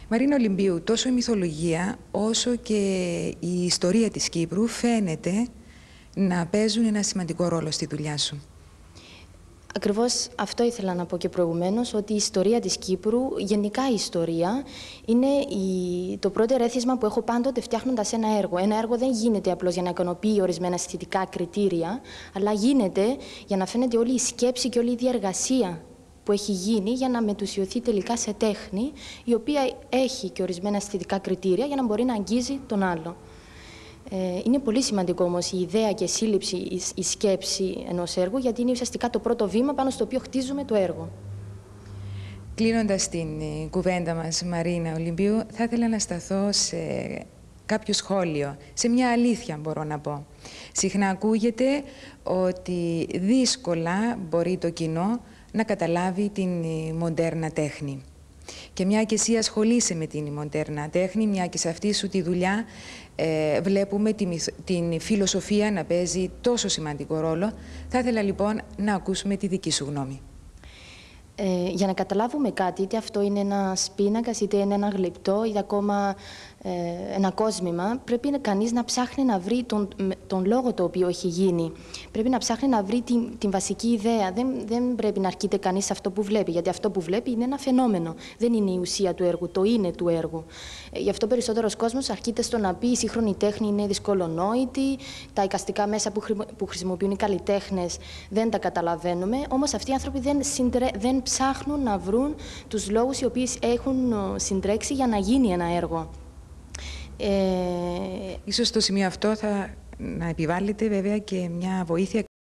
Μαρίνα Ολυμπίου, τόσο η μυθολογία όσο και η ιστορία της Κύπρου φαίνεται να παίζουν ένα σημαντικό ρόλο στη δουλειά σου. Ακριβώς αυτό ήθελα να πω και προηγουμένως, ότι η ιστορία της Κύπρου, γενικά η ιστορία, είναι το πρώτο ερέθισμα που έχω πάντοτε φτιάχνοντας ένα έργο. Ένα έργο δεν γίνεται απλώς για να ικανοποιεί ορισμένα αισθητικά κριτήρια, αλλά γίνεται για να φαίνεται όλη η σκέψη και όλη η διαργασία που έχει γίνει για να μετουσιωθεί τελικά σε τέχνη, η οποία έχει και ορισμένα αισθητικά κριτήρια για να μπορεί να αγγίζει τον άλλο. Είναι πολύ σημαντικό όμως η ιδέα και η σύλληψη, η σκέψη ενός έργου, γιατί είναι ουσιαστικά το πρώτο βήμα πάνω στο οποίο χτίζουμε το έργο. Κλείνοντας την κουβέντα μας, Μαρίνα Ολυμπίου, θα ήθελα να σταθώ σε κάποιο σχόλιο, σε μια αλήθεια μπορώ να πω. Συχνά ακούγεται ότι δύσκολα μπορεί το κοινό να καταλάβει την μοντέρνα τέχνη. Και μια και εσύ ασχολείσαι με την μοντέρνα τέχνη, μια και σε αυτή σου τη δουλειά βλέπουμε την φιλοσοφία να παίζει τόσο σημαντικό ρόλο, θα ήθελα λοιπόν να ακούσουμε τη δική σου γνώμη. Για να καταλάβουμε κάτι, είτε αυτό είναι ένας πίνακας, είτε είναι ένα γλυπτό, είτε ακόμα ένα κόσμημα, πρέπει κανείς να ψάχνει να βρει τον λόγο το οποίο έχει γίνει. Πρέπει να ψάχνει να βρει την βασική ιδέα. Δεν πρέπει να αρκείται κανείς σε αυτό που βλέπει, γιατί αυτό που βλέπει είναι ένα φαινόμενο. Δεν είναι η ουσία του έργου, το είναι του έργου. Γι' αυτό περισσότερος κόσμος αρκείται στο να πει η σύγχρονη τέχνη είναι δυσκολονόητη, τα εικαστικά μέσα που χρησιμοποιούν οι καλλιτέχνες δεν τα καταλαβαίνουμε, όμως αυτοί οι άνθρωποι δεν ψάχνουν να βρουν τους λόγους οι οποίοι έχουν συντρέξει για να γίνει ένα έργο. Ίσως στο σημείο αυτό να επιβάλλεται βέβαια και μια βοήθεια